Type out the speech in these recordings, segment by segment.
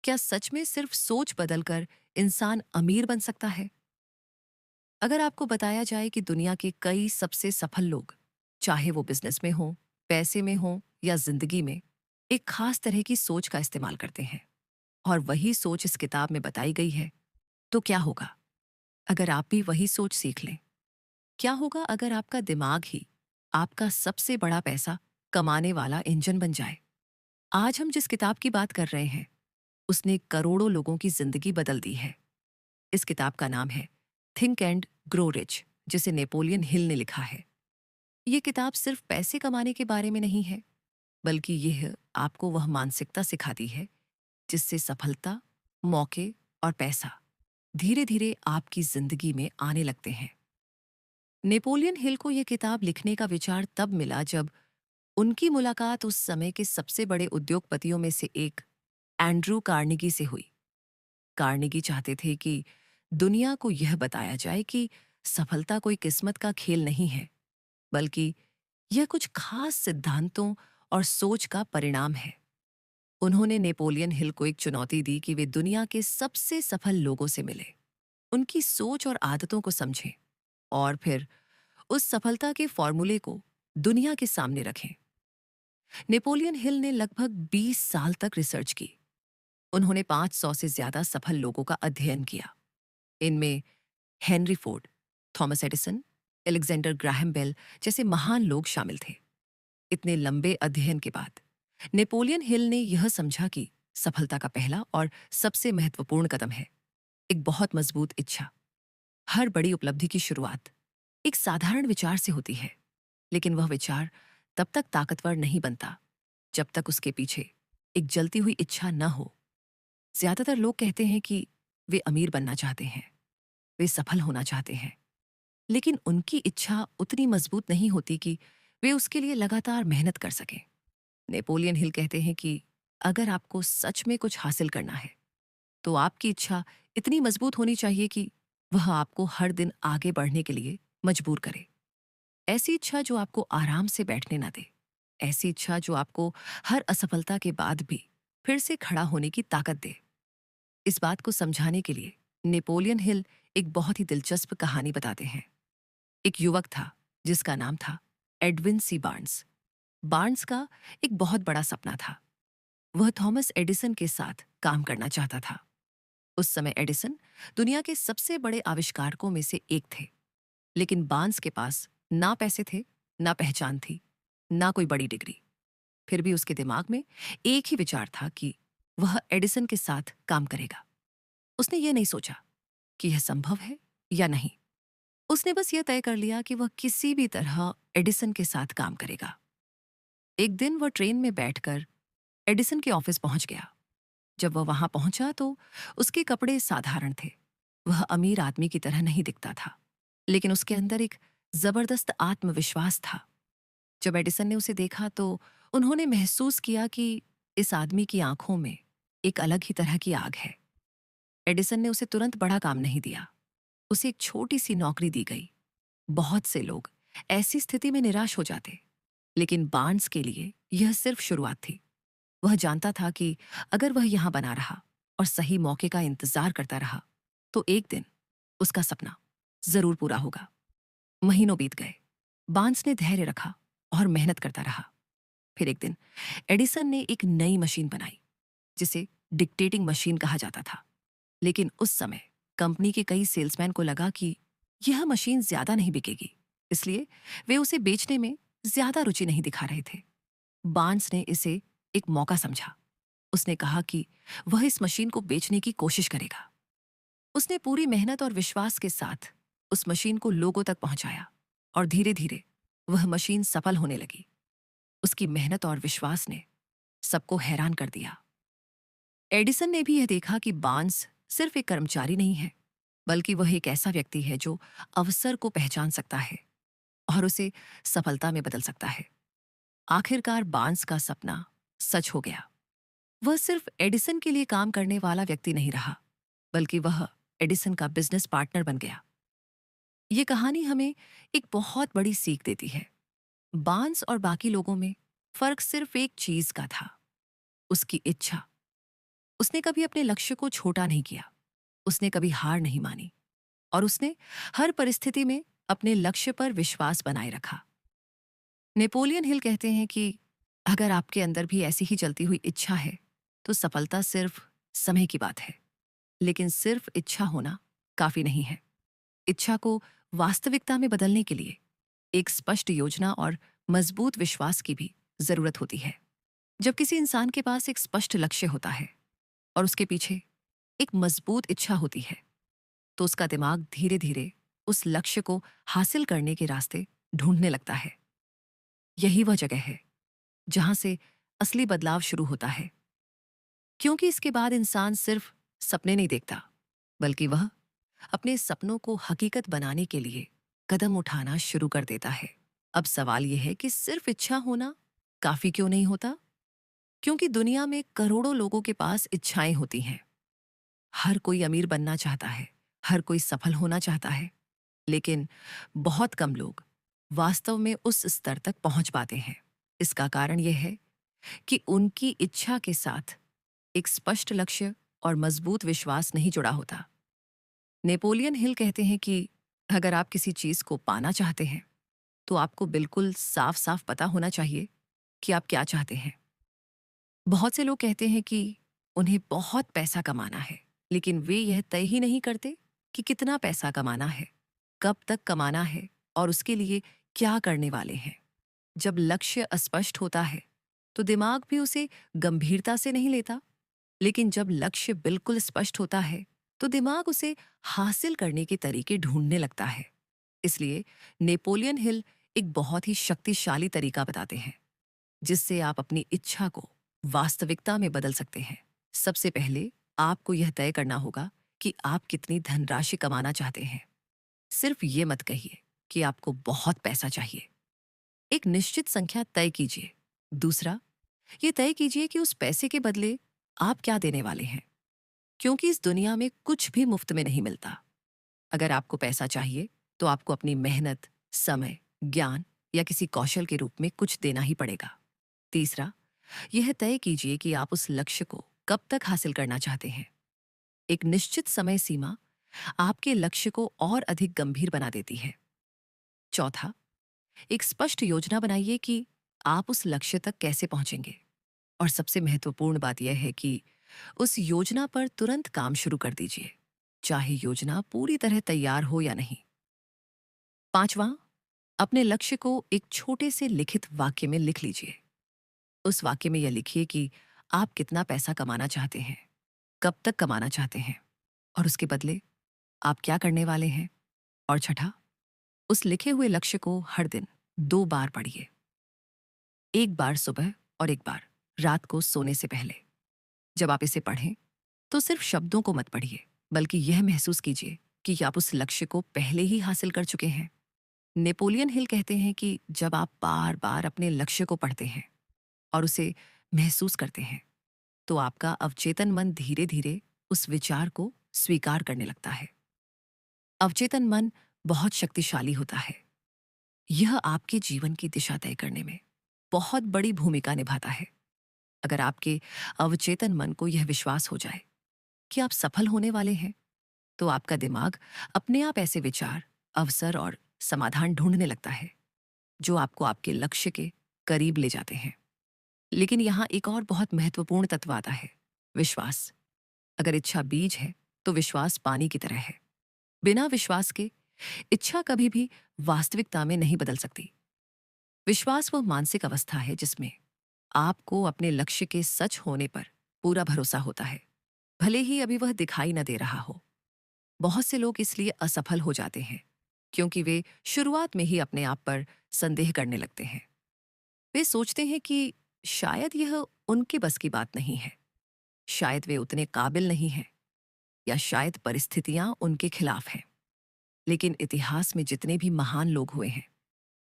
क्या सच में सिर्फ सोच बदलकर इंसान अमीर बन सकता है? अगर आपको बताया जाए कि दुनिया के कई सबसे सफल लोग, चाहे वो बिजनेस में हों, पैसे में हों या जिंदगी में, एक खास तरह की सोच का इस्तेमाल करते हैं और वही सोच इस किताब में बताई गई है, तो क्या होगा अगर आप भी वही सोच सीख लें? क्या होगा अगर आपका दिमाग ही आपका सबसे बड़ा पैसा कमाने वाला इंजन बन जाए? आज हम जिस किताब की बात कर रहे हैं, उसने करोड़ों लोगों की जिंदगी बदल दी है। इस किताब का नाम है थिंक एंड ग्रो रिच, जिसे नेपोलियन हिल ने लिखा है। ये किताब सिर्फ पैसे कमाने के बारे में नहीं है, बल्कि यह आपको वह मानसिकता सिखाती है जिससे सफलता, मौके और पैसा धीरे धीरे आपकी जिंदगी में आने लगते हैं। नेपोलियन हिल को यह किताब लिखने का विचार तब मिला जब उनकी मुलाकात उस समय के सबसे बड़े उद्योगपतियों में से एक एंड्रू कार्नेगी से हुई। कार्नेगी चाहते थे कि दुनिया को यह बताया जाए कि सफलता कोई किस्मत का खेल नहीं है, बल्कि यह कुछ खास सिद्धांतों और सोच का परिणाम है। उन्होंने नेपोलियन हिल को एक चुनौती दी कि वे दुनिया के सबसे सफल लोगों से मिले, उनकी सोच और आदतों को समझें और फिर उस सफलता के फॉर्मूले को दुनिया के सामने रखें। नेपोलियन हिल ने लगभग 20 साल तक रिसर्च की। उन्होंने 500 से ज्यादा सफल लोगों का अध्ययन किया। इनमें Henry Ford, Thomas Edison, Alexander Graham Bell जैसे महान लोग शामिल थे। इतने लंबे अध्ययन के बाद नेपोलियन हिल ने यह समझा कि सफलता का पहला और सबसे महत्वपूर्ण कदम है एक बहुत मजबूत इच्छा। हर बड़ी उपलब्धि की शुरुआत एक साधारण विचार से होती है, लेकिन वह विचार तब तक ताकतवर नहीं बनता जब तक उसके पीछे एक जलती हुई इच्छा न हो। ज्यादातर लोग कहते हैं कि वे अमीर बनना चाहते हैं, वे सफल होना चाहते हैं, लेकिन उनकी इच्छा उतनी मजबूत नहीं होती कि वे उसके लिए लगातार मेहनत कर सकें। नेपोलियन हिल कहते हैं कि अगर आपको सच में कुछ हासिल करना है, तो आपकी इच्छा इतनी मजबूत होनी चाहिए कि वह आपको हर दिन आगे बढ़ने के लिए मजबूर करे। ऐसी इच्छा जो आपको आराम से बैठने ना दे, ऐसी इच्छा जो आपको हर असफलता के बाद भी फिर से खड़ा होने की ताकत दे। इस बात को समझाने के लिए नेपोलियन हिल एक बहुत ही दिलचस्प कहानी बताते हैं। एक युवक था जिसका नाम था एडविन सी बार्न्स। बार्न्स का एक बहुत बड़ा सपना था। वह थॉमस एडिसन के साथ काम करना चाहता था। उस समय एडिसन दुनिया के सबसे बड़े आविष्कारकों में से एक थे, लेकिन बार्न्स के पास ना पैसे थे, ना पहचान थी, ना कोई बड़ी डिग्री। फिर भी उसके दिमाग में एक ही विचार था कि वह एडिसन के साथ काम करेगा। उसने ये नहीं सोचा कि यह संभव है या नहीं। उसने बस यह तय कर लिया कि वह किसी भी तरह एडिसन के साथ काम करेगा। एक दिन वह ट्रेन में बैठकर एडिसन के ऑफिस पहुंच गया। जब वह वहां पहुंचा तो उसके कपड़े साधारण थे। वह अमीर आदमी की तरह नहीं दिखता था, लेकिन उसके अंदर एक जबरदस्त आत्मविश्वास था। जब एडिसन ने उसे देखा तो उन्होंने महसूस किया कि इस आदमी की आंखों में एक अलग ही तरह की आग है। एडिसन ने उसे तुरंत बड़ा काम नहीं दिया, उसे एक छोटी सी नौकरी दी गई। बहुत से लोग ऐसी स्थिति में निराश हो जाते, लेकिन बार्न्स के लिए यह सिर्फ शुरुआत थी। वह जानता था कि अगर वह यहां बना रहा और सही मौके का इंतजार करता रहा, तो एक दिन उसका सपना जरूर पूरा होगा। महीनों बीत गए। बार्न्स ने धैर्य रखा और मेहनत करता रहा। फिर एक दिन एडिसन ने एक नई मशीन बनाई जिसे डिक्टेटिंग मशीन कहा जाता था। लेकिन उस समय कंपनी के कई सेल्समैन को लगा कि यह मशीन ज्यादा नहीं बिकेगी, इसलिए वे उसे बेचने में ज्यादा रुचि नहीं दिखा रहे थे। बार्न्स ने इसे एक मौका समझा। उसने कहा कि वह इस मशीन को बेचने की कोशिश करेगा। उसने पूरी मेहनत और विश्वास के साथ उस मशीन को लोगों तक पहुंचाया और धीरे धीरे वह मशीन सफल होने लगी। उसकी मेहनत और विश्वास ने सबको हैरान कर दिया। एडिसन ने भी यह देखा कि बार्न्स सिर्फ एक कर्मचारी नहीं है, बल्कि वह एक ऐसा व्यक्ति है जो अवसर को पहचान सकता है और उसे सफलता में बदल सकता है। आखिरकार बार्न्स का सपना सच हो गया। वह सिर्फ एडिसन के लिए काम करने वाला व्यक्ति नहीं रहा, बल्कि वह एडिसन का बिजनेस पार्टनर बन गया। ये कहानी हमें एक बहुत बड़ी सीख देती है। बार्न्स और बाकी लोगों में फर्क सिर्फ एक चीज का था, उसकी इच्छा। उसने कभी अपने लक्ष्य को छोटा नहीं किया, उसने कभी हार नहीं मानी और उसने हर परिस्थिति में अपने लक्ष्य पर विश्वास बनाए रखा। नेपोलियन हिल कहते हैं कि अगर आपके अंदर भी ऐसी ही जलती हुई इच्छा है, तो सफलता सिर्फ समय की बात है। लेकिन सिर्फ इच्छा होना काफी नहीं है। इच्छा को वास्तविकता में बदलने के लिए एक स्पष्ट योजना और मजबूत विश्वास की भी जरूरत होती है। जब किसी इंसान के पास एक स्पष्ट लक्ष्य होता है और उसके पीछे एक मजबूत इच्छा होती है, तो उसका दिमाग धीरे धीरे उस लक्ष्य को हासिल करने के रास्ते ढूंढने लगता है। यही वह जगह है जहां से असली बदलाव शुरू होता है, क्योंकि इसके बाद इंसान सिर्फ सपने नहीं देखता, बल्कि वह अपने सपनों को हकीकत बनाने के लिए कदम उठाना शुरू कर देता है। अब सवाल यह है कि सिर्फ इच्छा होना काफी क्यों नहीं होता? क्योंकि दुनिया में करोड़ों लोगों के पास इच्छाएं होती हैं। हर कोई अमीर बनना चाहता है, हर कोई सफल होना चाहता है, लेकिन बहुत कम लोग वास्तव में उस स्तर तक पहुंच पाते हैं। इसका कारण यह है कि उनकी इच्छा के साथ एक स्पष्ट लक्ष्य और मजबूत विश्वास नहीं जुड़ा होता। नेपोलियन हिल कहते हैं कि अगर आप किसी चीज को पाना चाहते हैं, तो आपको बिल्कुल साफ साफ पता होना चाहिए कि आप क्या चाहते हैं। बहुत से लोग कहते हैं कि उन्हें बहुत पैसा कमाना है, लेकिन वे यह तय ही नहीं करते कि कितना पैसा कमाना है, कब तक कमाना है और उसके लिए क्या करने वाले हैं। जब लक्ष्य अस्पष्ट होता है, तो दिमाग भी उसे गंभीरता से नहीं लेता, लेकिन जब लक्ष्य बिल्कुल स्पष्ट होता है, तो दिमाग उसे हासिल करने के तरीके ढूंढने लगता है। इसलिए नेपोलियन हिल एक बहुत ही शक्तिशाली तरीका बताते हैं, जिससे आप अपनी इच्छा को वास्तविकता में बदल सकते हैं। सबसे पहले आपको यह तय करना होगा कि आप कितनी धनराशि कमाना चाहते हैं। सिर्फ ये मत कहिए कि आपको बहुत पैसा चाहिए। एक निश्चित संख्या तय कीजिए। दूसरा, ये तय कीजिए कि उस पैसे के बदले आप क्या देने वाले हैं, क्योंकि इस दुनिया में कुछ भी मुफ्त में नहीं मिलता। अगर आपको पैसा चाहिए, तो आपको अपनी मेहनत, समय, ज्ञान या किसी कौशल के रूप में कुछ देना ही पड़ेगा। तीसरा, यह तय कीजिए कि आप उस लक्ष्य को कब तक हासिल करना चाहते हैं। एक निश्चित समय सीमा आपके लक्ष्य को और अधिक गंभीर बना देती है। चौथा, एक स्पष्ट योजना बनाइए कि आप उस लक्ष्य तक कैसे पहुंचेंगे। और सबसे महत्वपूर्ण बात यह है कि उस योजना पर तुरंत काम शुरू कर दीजिए, चाहे योजना पूरी तरह तैयार हो या नहीं। पांचवा, अपने लक्ष्य को एक छोटे से लिखित वाक्य में लिख लीजिए। उस वाक्य में यह लिखिए कि आप कितना पैसा कमाना चाहते हैं, कब तक कमाना चाहते हैं और उसके बदले आप क्या करने वाले हैं। और छठा, उस लिखे हुए लक्ष्य को हर दिन 2 बार पढ़िए, एक बार सुबह और एक बार रात को सोने से पहले। जब आप इसे पढ़ें, तो सिर्फ शब्दों को मत पढ़िए, बल्कि यह महसूस कीजिए कि आप उस लक्ष्य को पहले ही हासिल कर चुके हैं। नेपोलियन हिल कहते हैं कि जब आप बार बार अपने लक्ष्य को पढ़ते हैं और उसे महसूस करते हैं, तो आपका अवचेतन मन धीरे धीरे उस विचार को स्वीकार करने लगता है। अवचेतन मन बहुत शक्तिशाली होता है। यह आपके जीवन की दिशा तय करने में बहुत बड़ी भूमिका निभाता है। अगर आपके अवचेतन मन को यह विश्वास हो जाए कि आप सफल होने वाले हैं, तो आपका दिमाग अपने आप ऐसे विचार, अवसर और समाधान ढूंढने लगता है जो आपको आपके लक्ष्य के करीब ले जाते हैं। लेकिन यहाँ एक और बहुत महत्वपूर्ण तत्व आता है, विश्वास। अगर इच्छा बीज है, तो विश्वास पानी की तरह है। बिना विश्वास के इच्छा कभी भी वास्तविकता में नहीं बदल सकती। विश्वास वह मानसिक अवस्था है जिसमें आपको अपने लक्ष्य के सच होने पर पूरा भरोसा होता है, भले ही अभी वह दिखाई न दे रहा हो। बहुत से लोग इसलिए असफल हो जाते हैं क्योंकि वे शुरुआत में ही अपने आप पर संदेह करने लगते हैं। वे सोचते हैं कि शायद यह उनके बस की बात नहीं है, शायद वे उतने काबिल नहीं हैं, या शायद परिस्थितियां उनके खिलाफ हैं। लेकिन इतिहास में जितने भी महान लोग हुए हैं,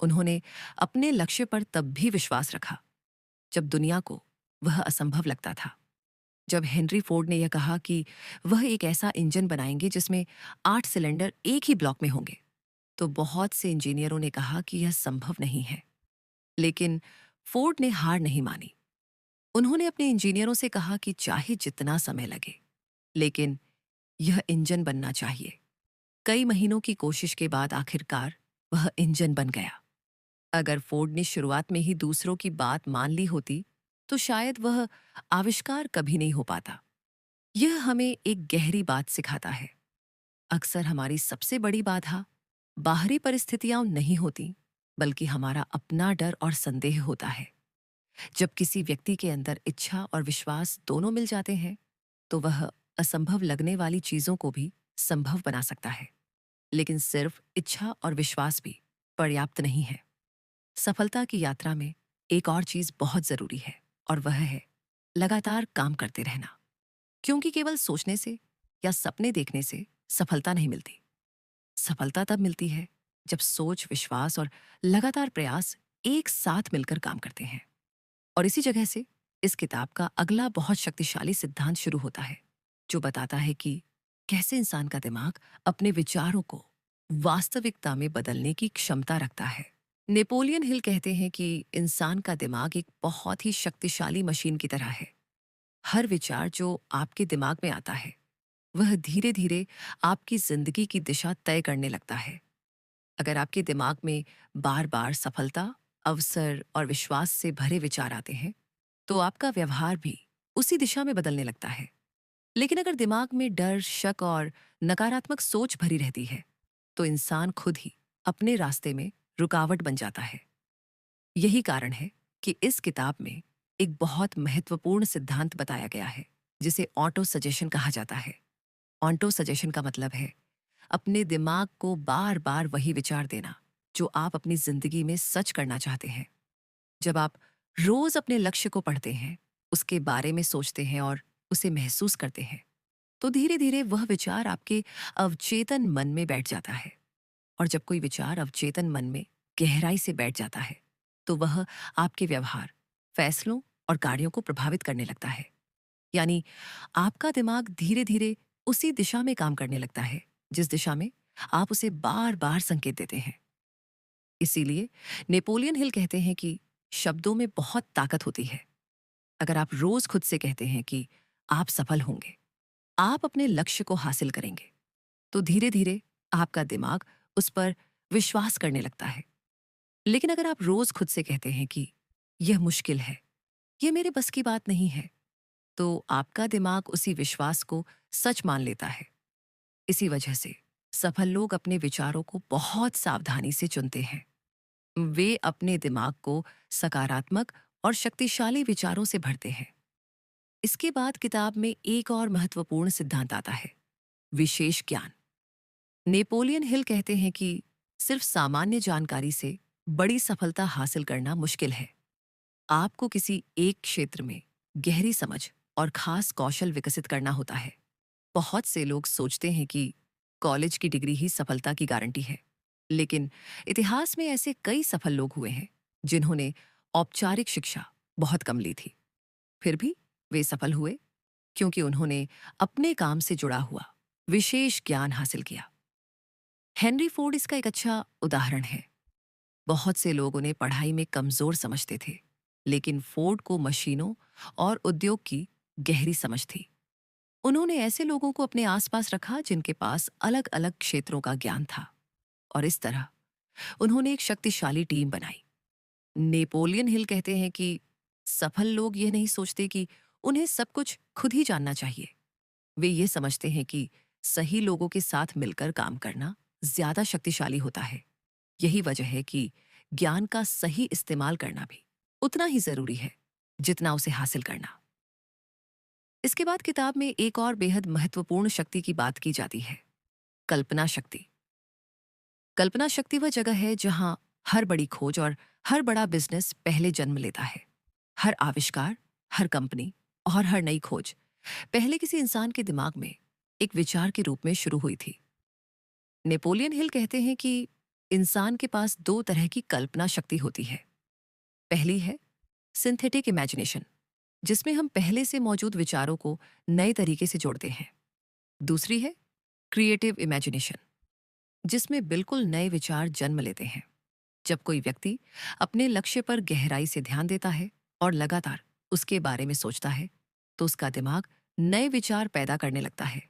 उन्होंने अपने लक्ष्य पर तब भी विश्वास रखा जब दुनिया को वह असंभव लगता था। जब हेनरी फोर्ड ने यह कहा कि वह एक ऐसा इंजन बनाएंगे जिसमें 8 सिलेंडर एक ही ब्लॉक में होंगे, तो बहुत से इंजीनियरों ने कहा कि यह संभव नहीं है। लेकिन फोर्ड ने हार नहीं मानी। उन्होंने अपने इंजीनियरों से कहा कि चाहे जितना समय लगे, लेकिन यह इंजन बनना चाहिए। कई महीनों की कोशिश के बाद आखिरकार वह इंजन बन गया। अगर फोर्ड ने शुरुआत में ही दूसरों की बात मान ली होती, तो शायद वह आविष्कार कभी नहीं हो पाता। यह हमें एक गहरी बात सिखाता है। अक्सर हमारी सबसे बड़ी बाधा बाहरी परिस्थितियां नहीं होती, बल्कि हमारा अपना डर और संदेह होता है। जब किसी व्यक्ति के अंदर इच्छा और विश्वास दोनों मिल जाते हैं, तो वह असंभव लगने वाली चीजों को भी संभव बना सकता है। लेकिन सिर्फ इच्छा और विश्वास भी पर्याप्त नहीं है। सफलता की यात्रा में एक और चीज बहुत जरूरी है, और वह है लगातार काम करते रहना। क्योंकि केवल सोचने से या सपने देखने से सफलता नहीं मिलती। सफलता तब मिलती है जब सोच, विश्वास और लगातार प्रयास एक साथ मिलकर काम करते हैं। और इसी जगह से इस किताब का अगला बहुत शक्तिशाली सिद्धांत शुरू होता है, जो बताता है कि कैसे इंसान का दिमाग अपने विचारों को वास्तविकता में बदलने की क्षमता रखता है। नेपोलियन हिल कहते हैं कि इंसान का दिमाग एक बहुत ही शक्तिशाली मशीन की तरह है। हर विचार जो आपके दिमाग में आता है, वह धीरे धीरे आपकी जिंदगी की दिशा तय करने लगता है। अगर आपके दिमाग में बार बार सफलता, अवसर और विश्वास से भरे विचार आते हैं, तो आपका व्यवहार भी उसी दिशा में बदलने लगता है। लेकिन अगर दिमाग में डर, शक और नकारात्मक सोच भरी रहती है, तो इंसान खुद ही अपने रास्ते में रुकावट बन जाता है। यही कारण है कि इस किताब में एक बहुत महत्वपूर्ण सिद्धांत बताया गया है, जिसे ऑटो सजेशन कहा जाता है। ऑटो सजेशन का मतलब है अपने दिमाग को बार बार वही विचार देना जो आप अपनी जिंदगी में सच करना चाहते हैं। जब आप रोज अपने लक्ष्य को पढ़ते हैं, उसके बारे में सोचते हैं और उसे महसूस करते हैं, तो धीरे धीरे वह विचार आपके अवचेतन मन में बैठ जाता है। और जब कोई विचार अवचेतन मन में गहराई से बैठ जाता है, तो वह आपके व्यवहार, फैसलों और कार्यों को प्रभावित करने लगता है। यानी आपका दिमाग धीरे धीरे उसी दिशा में काम करने लगता है जिस दिशा में आप उसे बार बार संकेत देते हैं। इसीलिए नेपोलियन हिल कहते हैं कि शब्दों में बहुत ताकत होती है। अगर आप रोज खुद से कहते हैं कि आप सफल होंगे, आप अपने लक्ष्य को हासिल करेंगे, तो धीरे धीरे आपका दिमाग उस पर विश्वास करने लगता है। लेकिन अगर आप रोज खुद से कहते हैं कि यह मुश्किल है, यह मेरे बस की बात नहीं है, तो आपका दिमाग उसी विश्वास को सच मान लेता है। इसी वजह से सफल लोग अपने विचारों को बहुत सावधानी से चुनते हैं। वे अपने दिमाग को सकारात्मक और शक्तिशाली विचारों से भरते हैं। इसके बाद किताब में एक और महत्वपूर्ण सिद्धांत आता है, विशेष ज्ञान। नेपोलियन हिल कहते हैं कि सिर्फ सामान्य जानकारी से बड़ी सफलता हासिल करना मुश्किल है। आपको किसी एक क्षेत्र में गहरी समझ और खास कौशल विकसित करना होता है। बहुत से लोग सोचते हैं कि कॉलेज की डिग्री ही सफलता की गारंटी है, लेकिन इतिहास में ऐसे कई सफल लोग हुए हैं जिन्होंने औपचारिक शिक्षा बहुत कम ली थी। फिर भी वे सफल हुए, क्योंकि उन्होंने अपने काम से जुड़ा हुआ विशेष ज्ञान हासिल किया। हेनरी फोर्ड इसका एक अच्छा उदाहरण है। बहुत से लोग उन्हें पढ़ाई में कमजोर समझते थे, लेकिन फोर्ड को मशीनों और उद्योग की गहरी समझ थी। उन्होंने ऐसे लोगों को अपने आसपास रखा जिनके पास अलग अलग क्षेत्रों का ज्ञान था, और इस तरह उन्होंने एक शक्तिशाली टीम बनाई। नेपोलियन हिल कहते हैं कि सफल लोग यह नहीं सोचते कि उन्हें सब कुछ खुद ही जानना चाहिए। वे ये समझते हैं कि सही लोगों के साथ मिलकर काम करना ज्यादा शक्तिशाली होता है। यही वजह है कि ज्ञान का सही इस्तेमाल करना भी उतना ही जरूरी है जितना उसे हासिल करना। इसके बाद किताब में एक और बेहद महत्वपूर्ण शक्ति की बात की जाती है, कल्पना शक्ति। कल्पना शक्ति वह जगह है जहां हर बड़ी खोज और हर बड़ा बिजनेस पहले जन्म लेता है। हर आविष्कार, हर कंपनी और हर नई खोज पहले किसी इंसान के दिमाग में एक विचार के रूप में शुरू हुई थी। नेपोलियन हिल कहते हैं कि इंसान के पास दो तरह की कल्पना शक्ति होती है। पहली है सिंथेटिक इमेजिनेशन, जिसमें हम पहले से मौजूद विचारों को नए तरीके से जोड़ते हैं। दूसरी है क्रिएटिव इमेजिनेशन, जिसमें बिल्कुल नए विचार जन्म लेते हैं। जब कोई व्यक्ति अपने लक्ष्य पर गहराई से ध्यान देता है और लगातार उसके बारे में सोचता है तो उसका दिमाग नए विचार पैदा करने लगता है।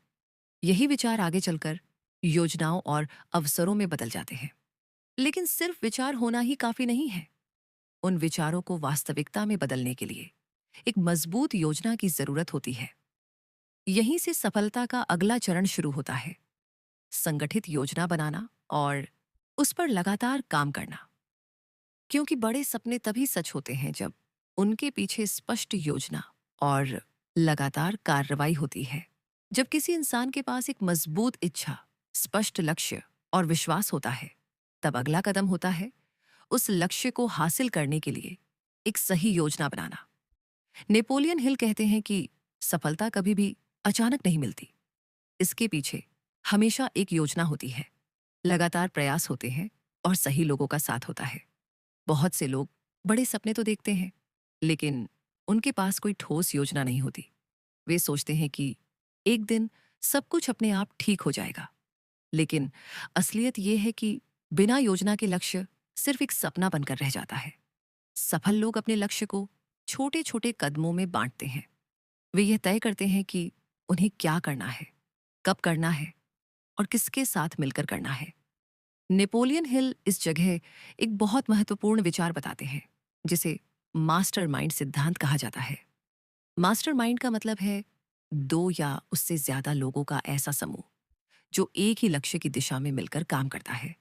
यही विचार आगे चलकर योजनाओं और अवसरों में बदल जाते हैं। लेकिन सिर्फ विचार होना ही काफी नहीं है। उन विचारों को वास्तविकता में बदलने के लिए एक मजबूत योजना की जरूरत होती है। यहीं से सफलता का अगला चरण शुरू होता है, संगठित योजना बनाना और उस पर लगातार काम करना। क्योंकि बड़े सपने तभी सच होते हैं जब उनके पीछे स्पष्ट योजना और लगातार कार्रवाई होती है। जब किसी इंसान के पास एक मजबूत इच्छा, स्पष्ट लक्ष्य और विश्वास होता है, तब अगला कदम होता है उस लक्ष्य को हासिल करने के लिए एक सही योजना बनाना। नेपोलियन हिल कहते हैं कि सफलता कभी भी अचानक नहीं मिलती। इसके पीछे हमेशा एक योजना होती है, लगातार प्रयास होते हैं और सही लोगों का साथ होता है। बहुत से लोग बड़े सपने तो देखते हैं, लेकिन उनके पास कोई ठोस योजना नहीं होती। वे सोचते हैं कि एक दिन सब कुछ अपने आप ठीक हो जाएगा। लेकिन असलियत यह है कि बिना योजना के लक्ष्य सिर्फ एक सपना बनकर रह जाता है। सफल लोग अपने लक्ष्य को छोटे छोटे कदमों में बांटते हैं। वे यह तय करते हैं कि उन्हें क्या करना है, कब करना है और किसके साथ मिलकर करना है। नेपोलियन हिल इस जगह एक बहुत महत्वपूर्ण विचार बताते हैं, जिसे मास्टरमाइंड सिद्धांत कहा जाता है। मास्टरमाइंड का मतलब है दो या उससे ज्यादा लोगों का ऐसा समूह जो एक ही लक्ष्य की दिशा में मिलकर काम करता है।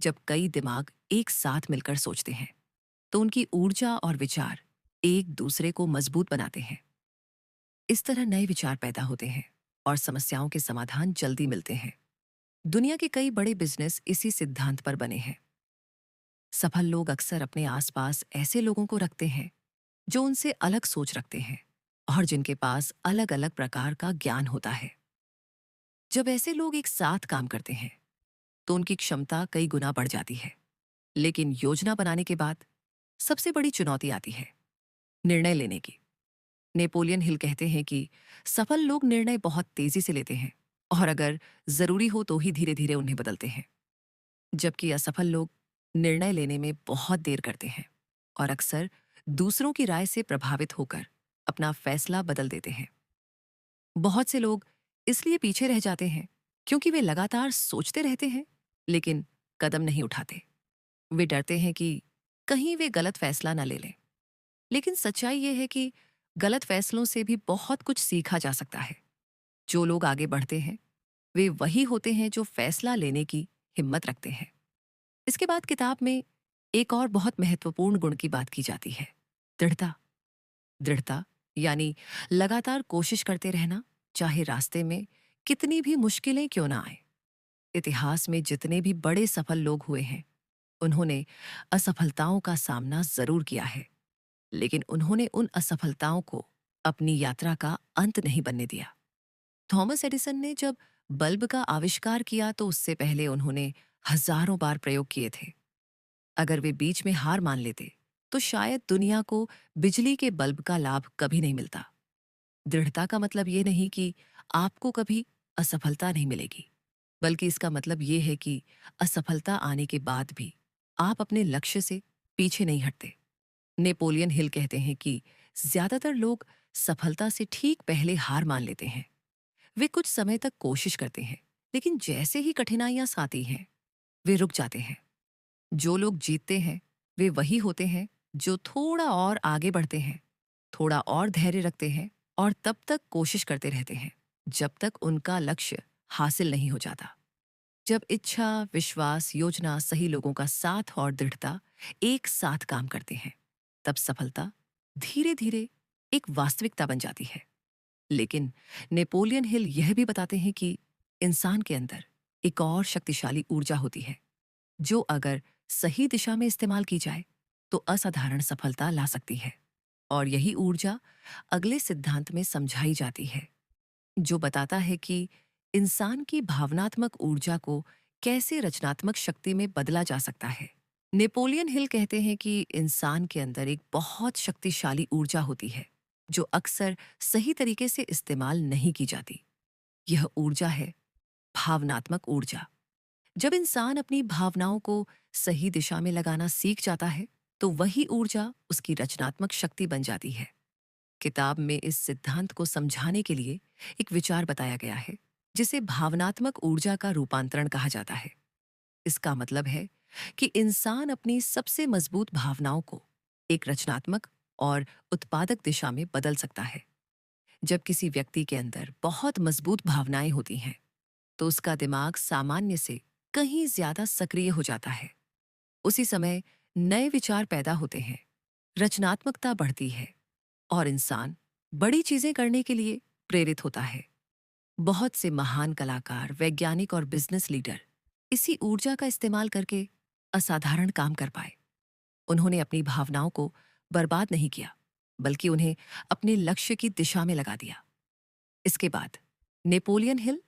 जब कई दिमाग एक साथ मिलकर सोचते हैं तो उनकी ऊर्जा और विचार एक दूसरे को मजबूत बनाते हैं। इस तरह नए विचार पैदा होते हैं और समस्याओं के समाधान जल्दी मिलते हैं। दुनिया के कई बड़े बिजनेस इसी सिद्धांत पर बने हैं। सफल लोग अक्सर अपने आसपास ऐसे लोगों को रखते हैं जो उनसे अलग सोच रखते हैं और जिनके पास अलग अलग प्रकार का ज्ञान होता है। जब ऐसे लोग एक साथ काम करते हैं तो उनकी क्षमता कई गुना बढ़ जाती है। लेकिन योजना बनाने के बाद सबसे बड़ी चुनौती आती है निर्णय लेने की। नेपोलियन हिल कहते हैं कि सफल लोग निर्णय बहुत तेजी से लेते हैं और अगर जरूरी हो तो ही धीरे धीरे उन्हें बदलते हैं, जबकि असफल लोग निर्णय लेने में बहुत देर करते हैं और अक्सर दूसरों की राय से प्रभावित होकर अपना फैसला बदल देते हैं। बहुत से लोग इसलिए पीछे रह जाते हैं क्योंकि वे लगातार सोचते रहते हैं लेकिन कदम नहीं उठाते। वे डरते हैं कि कहीं वे गलत फैसला ना ले लें। लेकिन सच्चाई यह है कि गलत फैसलों से भी बहुत कुछ सीखा जा सकता है। जो लोग आगे बढ़ते हैं वे वही होते हैं जो फैसला लेने की हिम्मत रखते हैं। इसके बाद किताब में एक और बहुत महत्वपूर्ण गुण की बात की जाती है, दृढ़ता। दृढ़ता यानी लगातार कोशिश करते रहना, चाहे रास्ते में कितनी भी मुश्किलें क्यों ना आए। इतिहास में जितने भी बड़े सफल लोग हुए हैं उन्होंने असफलताओं का सामना जरूर किया है, लेकिन उन्होंने उन असफलताओं को अपनी यात्रा का अंत नहीं बनने दिया। थॉमस एडिसन ने जब बल्ब का आविष्कार किया तो उससे पहले उन्होंने हजारों बार प्रयोग किए थे। अगर वे बीच में हार मान लेते तो शायद दुनिया को बिजली के बल्ब का लाभ कभी नहीं मिलता। दृढ़ता का मतलब ये नहीं कि आपको कभी असफलता नहीं मिलेगी, बल्कि इसका मतलब ये है कि असफलता आने के बाद भी आप अपने लक्ष्य से पीछे नहीं हटते। नेपोलियन हिल कहते हैं कि ज्यादातर लोग सफलता से ठीक पहले हार मान लेते हैं। वे कुछ समय तक कोशिश करते हैं, लेकिन जैसे ही कठिनाइयां आती हैं वे रुक जाते हैं। जो लोग जीतते हैं वे वही होते हैं जो थोड़ा और आगे बढ़ते हैं, थोड़ा और धैर्य रखते हैं और तब तक कोशिश करते रहते हैं जब तक उनका लक्ष्य हासिल नहीं हो जाता। जब इच्छा, विश्वास, योजना, सही लोगों का साथ और दृढ़ता एक साथ काम करते हैं तब सफलता धीरे धीरे एक वास्तविकता बन जाती है। लेकिन नेपोलियन हिल यह भी बताते हैं कि इंसान के अंदर एक और शक्तिशाली ऊर्जा होती है जो अगर सही दिशा में इस्तेमाल की जाए तो असाधारण सफलता ला सकती है। और यही ऊर्जा अगले सिद्धांत में समझाई जाती है, जो बताता है कि इंसान की भावनात्मक ऊर्जा को कैसे रचनात्मक शक्ति में बदला जा सकता है। नेपोलियन हिल कहते हैं कि इंसान के अंदर एक बहुत शक्तिशाली ऊर्जा होती है जो अक्सर सही तरीके से इस्तेमाल नहीं की जाती। यह ऊर्जा है भावनात्मक ऊर्जा। जब इंसान अपनी भावनाओं को सही दिशा में लगाना सीख जाता है तो वही ऊर्जा उसकी रचनात्मक शक्ति बन जाती है। किताब में इस सिद्धांत को समझाने के लिए एक विचार बताया गया है जिसे भावनात्मक ऊर्जा का रूपांतरण कहा जाता है। इसका मतलब है कि इंसान अपनी सबसे मजबूत भावनाओं को एक रचनात्मक और उत्पादक दिशा में बदल सकता है। जब किसी व्यक्ति के अंदर बहुत मजबूत भावनाएं होती हैं, तो उसका दिमाग सामान्य से कहीं ज्यादा सक्रिय हो जाता है। उसी समय नए विचार पैदा होते हैं, रचनात्मकता बढ़ती है और इंसान बड़ी चीजें करने के लिए प्रेरित होता है। बहुत से महान कलाकार, वैज्ञानिक और बिजनेस लीडर इसी ऊर्जा का इस्तेमाल करके असाधारण काम कर पाए। उन्होंने अपनी भावनाओं को बर्बाद नहीं किया, बल्कि उन्हें अपने लक्ष्य की दिशा में लगा दिया। इसके बाद नेपोलियन हिल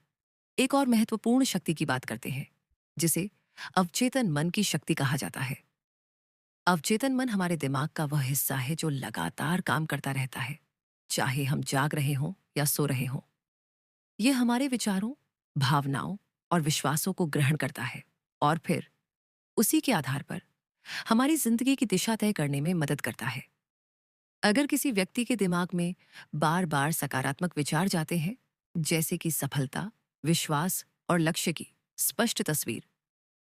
एक और महत्वपूर्ण शक्ति की बात करते हैं, जिसे अवचेतन मन की शक्ति कहा जाता है। अवचेतन मन हमारे दिमाग का वह हिस्सा है जो लगातार काम करता रहता है, चाहे हम जाग रहे हों या सो रहे हों। यह हमारे विचारों, भावनाओं और विश्वासों को ग्रहण करता है और फिर उसी के आधार पर हमारी जिंदगी की दिशा तय करने में मदद करता है। अगर किसी व्यक्ति के दिमाग में बार बार सकारात्मक विचार जाते हैं, जैसे कि सफलता, विश्वास और लक्ष्य की स्पष्ट तस्वीर,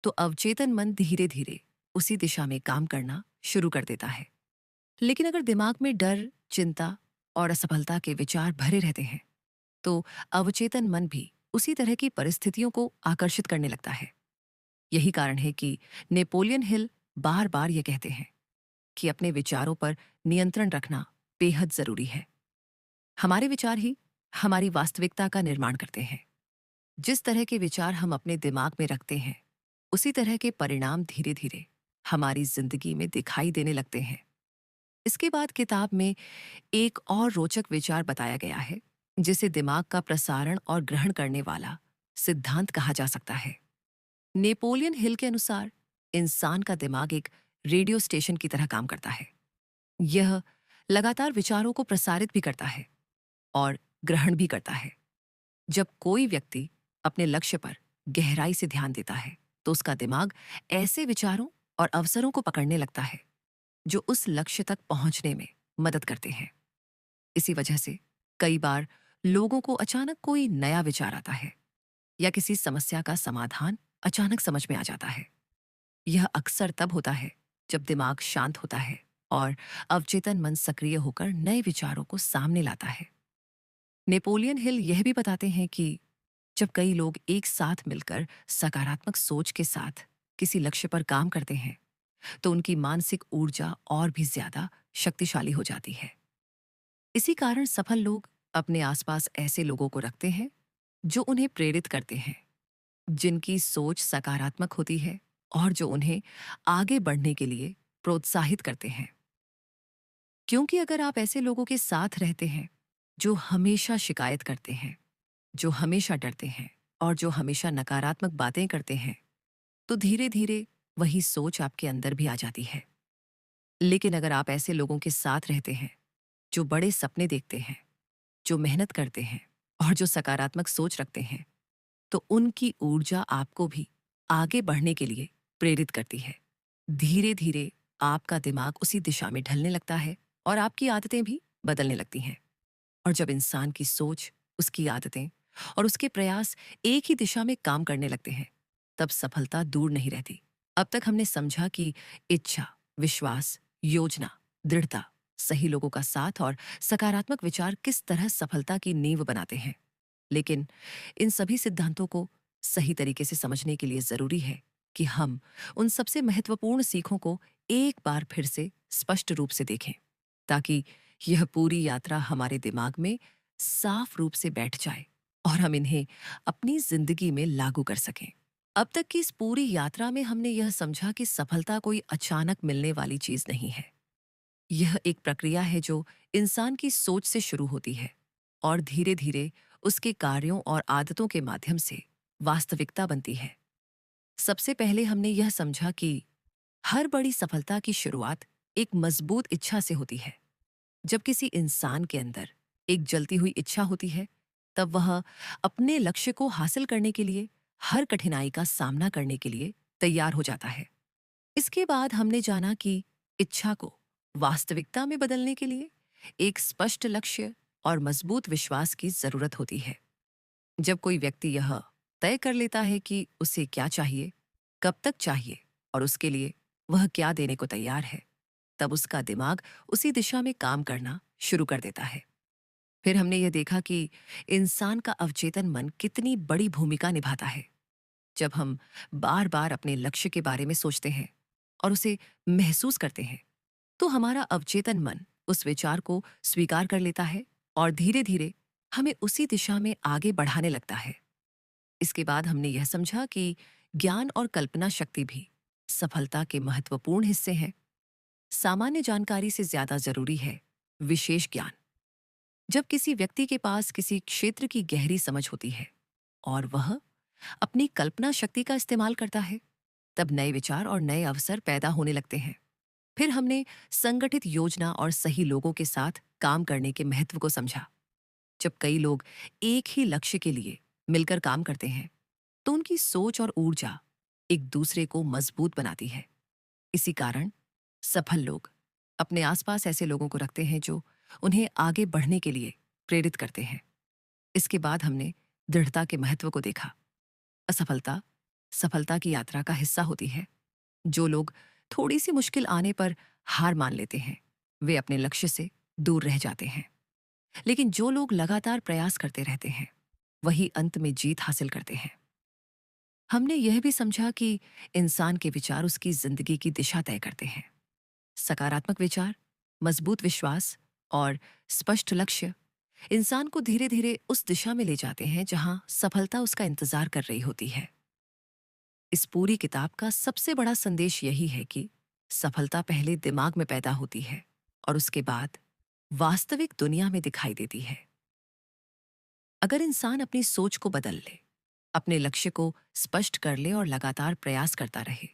तो अवचेतन मन धीरे धीरे उसी दिशा में काम करना शुरू कर देता है। लेकिन अगर दिमाग में डर, चिंता और असफलता के विचार भरे रहते हैं, तो अवचेतन मन भी उसी तरह की परिस्थितियों को आकर्षित करने लगता है। यही कारण है कि नेपोलियन हिल बार बार ये कहते हैं कि अपने विचारों पर नियंत्रण रखना बेहद जरूरी है। हमारे विचार ही हमारी वास्तविकता का निर्माण करते हैं। जिस तरह के विचार हम अपने दिमाग में रखते हैं, उसी तरह के परिणाम धीरे धीरे हमारी जिंदगी में दिखाई देने लगते हैं। इसके बाद किताब में एक और रोचक विचार बताया गया है, जिसे दिमाग का प्रसारण और ग्रहण करने वाला सिद्धांत कहा जा सकता है। नेपोलियन हिल के अनुसार इंसान का दिमाग एक रेडियो स्टेशन की तरह काम करता है। यह लगातार विचारों को प्रसारित भी करता है और ग्रहण भी करता है। जब कोई व्यक्ति अपने लक्ष्य पर गहराई से ध्यान देता है, तो उसका दिमाग ऐसे विचारों और अवसरों को पकड़ने लगता है जो उस लक्ष्य तक पहुंचने में मदद करते हैं। इसी वजह से कई बार लोगों को अचानक कोई नया विचार आता है या किसी समस्या का समाधान अचानक समझ में आ जाता है। यह अक्सर तब होता है जब दिमाग शांत होता है और अवचेतन मन सक्रिय होकर नए विचारों को सामने लाता है। नेपोलियन हिल यह भी बताते हैं कि जब कई लोग एक साथ मिलकर सकारात्मक सोच के साथ किसी लक्ष्य पर काम करते हैं, तो उनकी मानसिक ऊर्जा और भी ज्यादा शक्तिशाली हो जाती है। इसी कारण सफल लोग अपने आसपास ऐसे लोगों को रखते हैं जो उन्हें प्रेरित करते हैं, जिनकी सोच सकारात्मक होती है और जो उन्हें आगे बढ़ने के लिए प्रोत्साहित करते हैं। क्योंकि अगर आप ऐसे लोगों के साथ रहते हैं जो हमेशा शिकायत करते हैं, जो हमेशा डरते हैं और जो हमेशा नकारात्मक बातें करते हैं, तो धीरे धीरे वही सोच आपके अंदर भी आ जाती है। लेकिन अगर आप ऐसे लोगों के साथ रहते हैं जो बड़े सपने देखते हैं, जो मेहनत करते हैं और जो सकारात्मक सोच रखते हैं, तो उनकी ऊर्जा आपको भी आगे बढ़ने के लिए प्रेरित करती है। धीरे धीरे आपका दिमाग उसी दिशा में ढलने लगता है और आपकी आदतें भी बदलने लगती हैं। और जब इंसान की सोच, उसकी आदतें और उसके प्रयास एक ही दिशा में काम करने लगते हैं, तब सफलता दूर नहीं रहती। अब तक हमने समझा कि इच्छा, विश्वास, योजना, दृढ़ता, सही लोगों का साथ और सकारात्मक विचार किस तरह सफलता की नींव बनाते हैं। लेकिन इन सभी सिद्धांतों को सही तरीके से समझने के लिए जरूरी है कि हम उन सबसे महत्वपूर्ण सीखों को एक बार फिर से स्पष्ट रूप से देखें, ताकि यह पूरी यात्रा हमारे दिमाग में साफ रूप से बैठ जाए और हम इन्हें अपनी जिंदगी में लागू कर सकें। अब तक की इस पूरी यात्रा में हमने यह समझा कि सफलता कोई अचानक मिलने वाली चीज नहीं है। यह एक प्रक्रिया है जो इंसान की सोच से शुरू होती है और धीरे धीरे उसके कार्यों और आदतों के माध्यम से वास्तविकता बनती है। सबसे पहले हमने यह समझा कि हर बड़ी सफलता की शुरुआत एक मजबूत इच्छा से होती है। जब किसी इंसान के अंदर एक जलती हुई इच्छा होती है, तब वह अपने लक्ष्य को हासिल करने के लिए हर कठिनाई का सामना करने के लिए तैयार हो जाता है। इसके बाद हमने जाना कि इच्छा को वास्तविकता में बदलने के लिए एक स्पष्ट लक्ष्य और मजबूत विश्वास की जरूरत होती है। जब कोई व्यक्ति यह तय कर लेता है कि उसे क्या चाहिए, कब तक चाहिए और उसके लिए वह क्या देने को तैयार है, तब उसका दिमाग उसी दिशा में काम करना शुरू कर देता है। फिर हमने यह देखा कि इंसान का अवचेतन मन कितनी बड़ी भूमिका निभाता है। जब हम बार बार अपने लक्ष्य के बारे में सोचते हैं और उसे महसूस करते हैं, तो हमारा अवचेतन मन उस विचार को स्वीकार कर लेता है और धीरे धीरे हमें उसी दिशा में आगे बढ़ाने लगता है। इसके बाद हमने यह समझा कि ज्ञान और कल्पना शक्ति भी सफलता के महत्वपूर्ण हिस्से हैं। सामान्य जानकारी से ज्यादा जरूरी है विशेष ज्ञान। जब किसी व्यक्ति के पास किसी क्षेत्र की गहरी समझ होती है और वह अपनी कल्पना शक्ति का इस्तेमाल करता है, तब नए विचार और नए अवसर पैदा होने लगते हैं। फिर हमने संगठित योजना और सही लोगों के साथ काम करने के महत्व को समझा। जब कई लोग एक ही लक्ष्य के लिए मिलकर काम करते हैं, तो उनकी सोच और ऊर्जा एक दूसरे को मजबूत बनाती है। इसी कारण सफल लोग अपने आसपास ऐसे लोगों को रखते हैं जो उन्हें आगे बढ़ने के लिए प्रेरित करते हैं। इसके बाद हमने दृढ़ता के महत्व को देखा। असफलता सफलता की यात्रा का हिस्सा होती है। जो लोग थोड़ी सी मुश्किल आने पर हार मान लेते हैं, वे अपने लक्ष्य से दूर रह जाते हैं। लेकिन जो लोग लगातार प्रयास करते रहते हैं, वही अंत में जीत हासिल करते हैं। हमने यह भी समझा कि इंसान के विचार उसकी जिंदगी की दिशा तय करते हैं। सकारात्मक विचार, मजबूत विश्वास और स्पष्ट लक्ष्य इंसान को धीरे धीरे उस दिशा में ले जाते हैं जहां सफलता उसका इंतजार कर रही होती है। इस पूरी किताब का सबसे बड़ा संदेश यही है कि सफलता पहले दिमाग में पैदा होती है और उसके बाद वास्तविक दुनिया में दिखाई देती है। अगर इंसान अपनी सोच को बदल ले, अपने लक्ष्य को स्पष्ट कर ले और लगातार प्रयास करता रहे,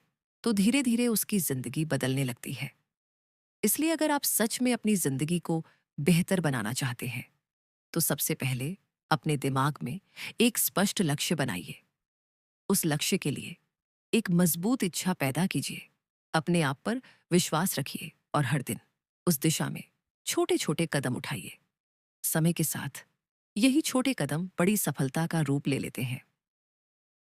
तो धीरे धीरे उसकी जिंदगी बदलने लगती है। इसलिए अगर आप सच में अपनी जिंदगी को बेहतर बनाना चाहते हैं, तो सबसे पहले अपने दिमाग में एक स्पष्ट लक्ष्य बनाइए। उस लक्ष्य के लिए एक मजबूत इच्छा पैदा कीजिए। अपने आप पर विश्वास रखिए और हर दिन उस दिशा में छोटे छोटे कदम उठाइए। समय के साथ यही छोटे कदम बड़ी सफलता का रूप ले लेते हैं।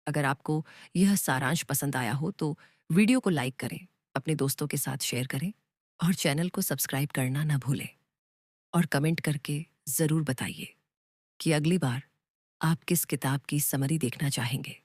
अगर आपको यह सारांश पसंद आया हो तो वीडियो को लाइक करें, अपने दोस्तों के साथ शेयर करें और चैनल को सब्सक्राइब करना न भूलें। और कमेंट करके जरूर बताइए कि अगली बार आप किस किताब की समरी देखना चाहेंगे।